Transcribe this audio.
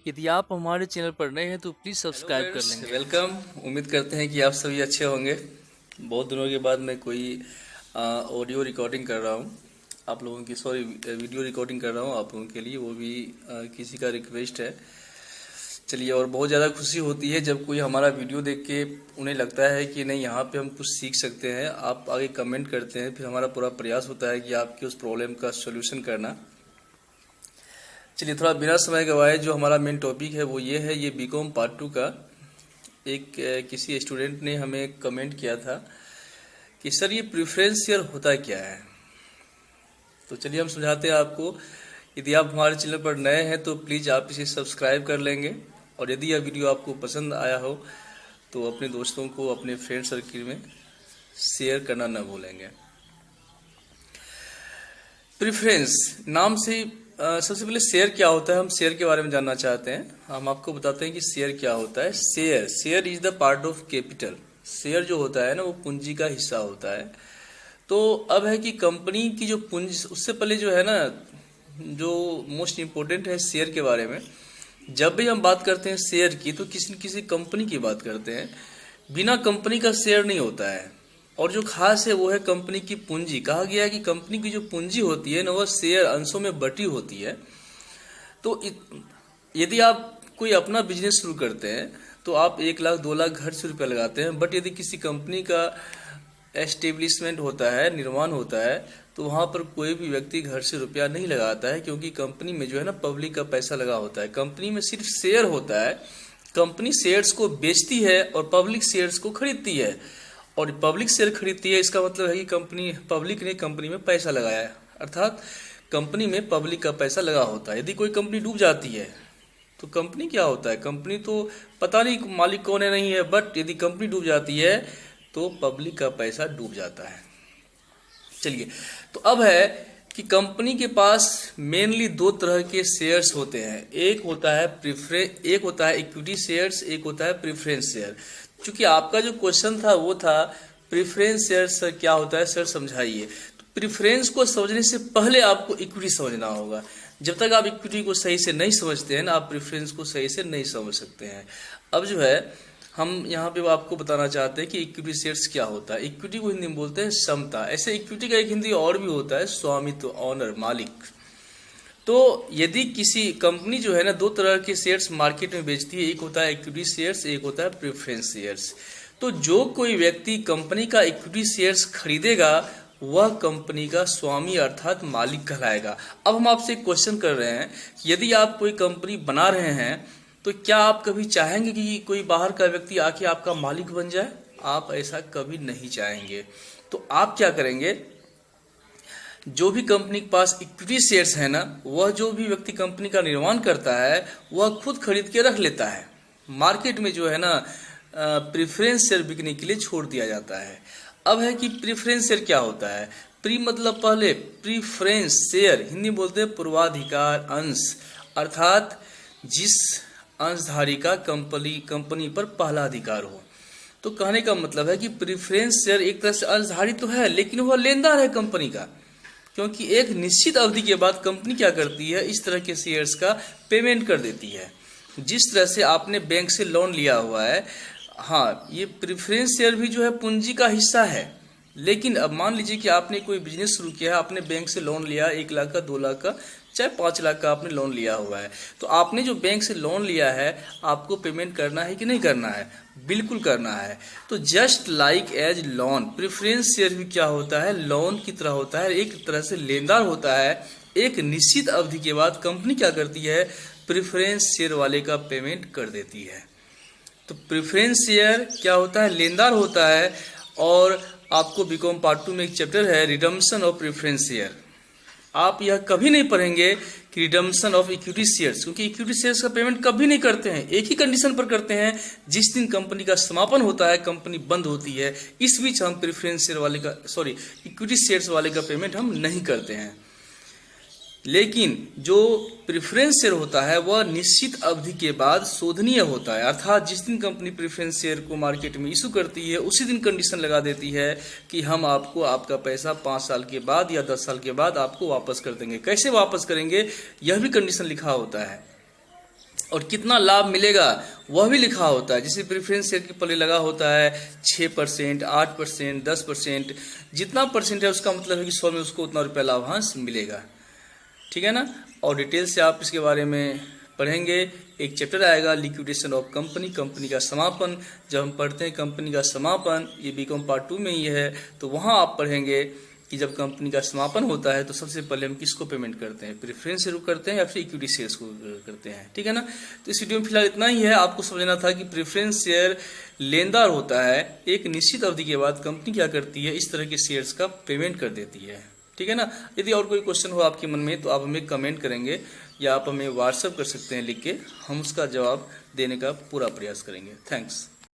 यदि आप हमारे चैनल पर नए हैं तो प्लीज़ सब्सक्राइब कर लेंगे। वेलकम। उम्मीद करते हैं कि आप सभी अच्छे होंगे। बहुत दिनों के बाद मैं कोई ऑडियो रिकॉर्डिंग कर रहा हूँ आप लोगों की, सॉरी वीडियो रिकॉर्डिंग कर रहा हूँ आप लोगों के लिए, वो भी किसी का रिक्वेस्ट है। चलिए, और बहुत ज़्यादा खुशी होती है जब कोई हमारा वीडियो देख के उन्हें लगता है कि नहीं, यहाँ पे हम कुछ सीख सकते हैं। आप आगे कमेंट करते हैं, फिर हमारा पूरा प्रयास होता है कि आपकी उस प्रॉब्लम का सोल्यूशन करना। चलिए, थोड़ा बिना समय गवाए जो हमारा मेन टॉपिक है वो ये है, ये बीकॉम पार्ट 2 का। एक किसी स्टूडेंट ने हमें कमेंट किया था कि सर ये प्रेफरेंस शेयर होता क्या है। तो चलिए हम समझाते हैं आपको। यदि आप हमारे चैनल पर नए हैं तो प्लीज़ आप इसे सब्सक्राइब कर लेंगे, और यदि यह वीडियो आपको पसंद आया हो तो अपने दोस्तों को, अपने फ्रेंड सर्किल में शेयर करना न भूलेंगे। प्रेफरेंस नाम से सबसे पहले शेयर क्या होता है, हम शेयर के बारे में जानना चाहते हैं। हम आपको बताते हैं कि शेयर क्या होता है। Share is the part of capital. Share जो होता है ना, वो पूंजी का हिस्सा होता है। तो अब है कि कंपनी की जो पूंजी, उससे पहले जो है ना, जो मोस्ट इम्पोर्टेंट है शेयर के बारे में, जब भी हम बात करते हैं शेयर की तो किसी न किसी कंपनी की बात करते हैं। बिना कंपनी का शेयर नहीं होता है। और जो खास है वो है कंपनी की पूंजी। कहा गया है कि कंपनी की जो पूंजी होती है ना, वह शेयर अंशों में बटी होती है। तो यदि आप कोई अपना बिजनेस शुरू करते हैं तो आप 1 लाख 2 लाख घर से रुपया लगाते हैं, बट यदि किसी कंपनी का एस्टेब्लिशमेंट होता है, निर्माण होता है, तो वहां पर कोई भी व्यक्ति घर से रुपया नहीं लगाता है, क्योंकि कंपनी में जो है ना पब्लिक का पैसा लगा होता है। कंपनी में सिर्फ शेयर होता है। कंपनी शेयर्स को बेचती है और पब्लिक शेयर्स को खरीदती है, और पब्लिक शेयर खरीदती है। इसका मतलब है कि कंपनी, पब्लिक ने कंपनी में पैसा लगाया है, अर्थात कंपनी में पब्लिक का पैसा लगा होता है। यदि कोई कंपनी डूब जाती है तो कंपनी क्या होता है, कंपनी तो पता नहीं मालिक कौन है नहीं है, बट यदि कंपनी डूब जाती है तो पब्लिक का पैसा डूब जाता है। चलिए, तो अब है कि कंपनी के पास मेनली 2 तरह के शेयर्स होते हैं। एक होता है इक्विटी शेयर्स, एक होता है प्रेफरेंस शेयर। चूंकि आपका जो क्वेश्चन था वो था प्रेफरेंस शेयर सर क्या होता है, सर समझाइए। तो प्रेफरेंस को समझने से पहले आपको इक्विटी समझना होगा। जब तक आप इक्विटी को सही से नहीं समझते हैं ना, आप प्रेफरेंस को सही से नहीं समझ सकते हैं। अब जो है, हम यहाँ पे आपको बताना चाहते हैं कि इक्विटी शेयर्स क्या होता है। इक्विटी को हिंदी में बोलते हैं समता। ऐसे इक्विटी का एक हिंदी और भी होता है, स्वामित्व, ऑनर, मालिक। तो यदि किसी कंपनी जो है ना 2 तरह के शेयर्स मार्केट में बेचती है, एक होता है इक्विटी शेयर्स, एक होता है प्रेफरेंस शेयर्स। तो जो कोई व्यक्ति कंपनी का इक्विटी शेयर्स खरीदेगा वह कंपनी का स्वामी अर्थात मालिक कहलाएगा। अब हम आपसे एक क्वेश्चन कर रहे हैं, यदि आप कोई कंपनी बना रहे हैं तो क्या आप कभी चाहेंगे कि कोई बाहर का व्यक्ति आके आपका मालिक बन जाए? आप ऐसा कभी नहीं चाहेंगे। तो आप क्या करेंगे, जो भी कंपनी के पास इक्विटी शेयर्स है ना, वह जो भी व्यक्ति कंपनी का निर्माण करता है वह खुद खरीद के रख लेता है। मार्केट में जो है ना प्रेफरेंस शेयर बिकने के लिए छोड़ दिया जाता है। अब है कि प्रेफरेंस शेयर क्या होता है। प्री मतलब पहले, प्रेफरेंस शेयर हिंदी बोलते हैं पूर्वाधिकार अंश, अर्थात जिस अंशधारी का कंपनी पर पहला अधिकार हो। तो कहने का मतलब है कि प्रेफरेंस शेयर एक तरह से अंशधारी तो है, लेकिन वह लेनदार है कंपनी का, क्योंकि एक निश्चित अवधि के बाद कंपनी क्या करती है, इस तरह के शेयर्स का पेमेंट कर देती है। जिस तरह से आपने बैंक से लोन लिया हुआ है, हाँ, ये प्रेफरेंस शेयर भी जो है पूंजी का हिस्सा है। लेकिन अब मान लीजिए कि आपने कोई बिजनेस शुरू किया है, आपने बैंक से लोन लिया 1 लाख का, 2 लाख का, चाहे 5 लाख का आपने लोन लिया हुआ है। तो आपने जो बैंक से लोन लिया है, आपको पेमेंट करना है कि नहीं करना है? बिल्कुल करना है। तो just like as loan, preference share भी क्या होता है, लोन की तरह होता है, एक तरह से लेनदार होता है। एक निश्चित अवधि के बाद कंपनी क्या करती है, प्रेफरेंस शेयर वाले का पेमेंट कर देती है। तो प्रेफरेंस शेयर क्या होता है, लेनदार होता है। और आपको बीकॉम पार्ट 2 में एक चैप्टर है रिडम्पशन ऑफ प्रेफरेंस शेयर। आप यह कभी नहीं पढ़ेंगे कि रिडम्पशन ऑफ इक्विटी शेयर्स, क्योंकि इक्विटी शेयर्स का पेमेंट कभी नहीं करते हैं, एक ही कंडीशन पर करते हैं, जिस दिन कंपनी का समापन होता है, कंपनी बंद होती है। इस बीच हम प्रेफरेंस शेयर वाले का, सॉरी, इक्विटी शेयर्स वाले का पेमेंट हम नहीं करते हैं। लेकिन जो प्रेफरेंस शेयर होता है वह निश्चित अवधि के बाद शोधनीय होता है, अर्थात जिस दिन कंपनी प्रेफरेंस शेयर को मार्केट में इशू करती है उसी दिन कंडीशन लगा देती है कि हम आपको आपका पैसा 5 साल के बाद या 10 साल के बाद आपको वापस कर देंगे। कैसे वापस करेंगे यह भी कंडीशन लिखा होता है। और कितना लाभ मिलेगा वह भी लिखा होता है। जैसे प्रेफरेंस शेयर के पल्ले लगा होता है 6%, 8%, 10%, जितना परसेंट है उसका मतलब है कि 100 में उसको उतना रुपया लाभांश मिलेगा। ठीक है ना। और डिटेल से आप इसके बारे में पढ़ेंगे। एक चैप्टर आएगा लिक्विडेशन ऑफ कंपनी, कंपनी का समापन। जब हम पढ़ते हैं कंपनी का समापन, ये बीकॉम पार्ट 2 में ही है, तो वहाँ आप पढ़ेंगे कि जब कंपनी का समापन होता है तो सबसे पहले हम किसको पेमेंट करते हैं, प्रेफरेंस शेयर को करते हैं या फिर इक्विटी शेयर्स को करते हैं। ठीक है ना। तो इस वीडियो में फिलहाल इतना ही है। आपको समझना था कि प्रेफरेंस शेयर लेनदार होता है, एक निश्चित अवधि के बाद कंपनी क्या करती है, इस तरह के शेयर्स का पेमेंट कर देती है। ठीक है ना। यदि और कोई क्वेश्चन हो आपके मन में तो आप हमें कमेंट करेंगे या आप हमें व्हाट्सएप कर सकते हैं लिख के, हम उसका जवाब देने का पूरा प्रयास करेंगे। थैंक्स।